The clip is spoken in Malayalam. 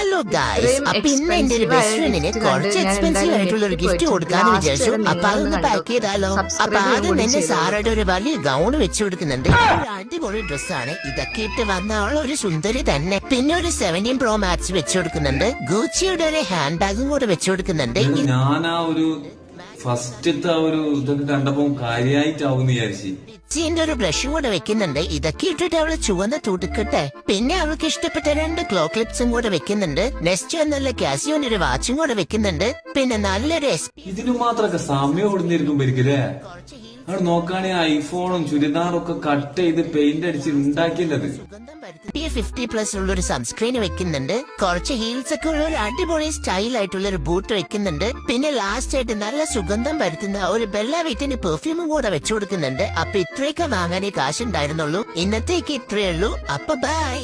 ഹലോ ഗായ്സ്, അപ്പൊ ഇന്ന് എന്റെ ഒരു ബെസ്റ്റ് ഫ്രണ്ടിന് കുറച്ച് എക്സ്പെൻസീവ് ആയിട്ടുള്ള ഒരു ഗിഫ്റ്റ് കൊടുക്കാന്ന് വിചാരിച്ചു. അപ്പൊ അതൊന്ന് പാക്ക് ചെയ്താലോ. അപ്പൊ ആദ്യം തന്നെ സാറയുടെ ഒരു വലിയ ഗൗൺ വെച്ചു കൊടുക്കുന്നുണ്ട്. ഒരു അടിപൊളി ഡ്രസ്സാണ്. ഇതൊക്കെ ഇട്ട് വന്ന ആൾ ഒരു സുന്ദരി തന്നെ. പിന്നെ ഒരു 17 Pro Max വെച്ചു കൊടുക്കുന്നുണ്ട്. ഗൂച്ചിയുടെ ഒരു ഹാൻഡ് ബാഗും കൂടെ വെച്ചു കൊടുക്കുന്നുണ്ട്. ഞാൻ ആ ഒരു ഫസ്റ്റത്തെ ആ ഒരു ഇതൊക്കെ കണ്ടപ്പോ കാര്യമായിട്ടാവും വിചാരിച്ചു. ിന്റെ ഒരു ബ്രഷും കൂടെ വെക്കുന്നുണ്ട്. ഇതൊക്കെ ഇട്ടിട്ട് അവള് ചുവന്ന തുടുക്കട്ടെ. പിന്നെ അവൾക്ക് ഇഷ്ടപ്പെട്ട 2 ക്ലോ ക്ലിപ്സും കൂടെ വെക്കുന്നുണ്ട്. നെക്സ്റ്റ് എന്നുള്ള കാസിയോന്റെ ഒരു വാച്ചും കൂടെ വെക്കുന്നുണ്ട്. പിന്നെ നല്ലൊരു ഇതിനു മാത്രമൊക്കെ സമയം ഓടുന്നിരിക്കുമ്പോരിക്കല്ലേ അവിടെ നോക്കുകയാണെങ്കിൽ ഐഫോണും ചുരിദാറും ഒക്കെ കട്ട് ചെയ്ത് പെയിന്റ് അടിച്ച് ഉണ്ടാക്കിയത്. 50+ ഉള്ള ഒരു സൺസ്ക്രീൻ വെക്കുന്നുണ്ട്. കുറച്ച് ഹീൽസ് ഒക്കെ ഉള്ള ഒരു അടിപൊളി സ്റ്റൈൽ ആയിട്ടുള്ള ഒരു ബൂട്ട് വെക്കുന്നുണ്ട്. പിന്നെ ലാസ്റ്റ് ആയിട്ട് നല്ല സുഗന്ധം വരുത്തുന്ന ഒരു ബെല്ല വീട്ടിന് പെർഫ്യൂമും കൂടെ വെച്ചു കൊടുക്കുന്നുണ്ട്. അപ്പൊ ഇത്രയൊക്കെ വാങ്ങാനേ കാശുണ്ടായിരുന്നുള്ളൂ. ഇന്നത്തേക്ക് ഇത്രയേ ഉള്ളൂ. അപ്പൊ ബൈ.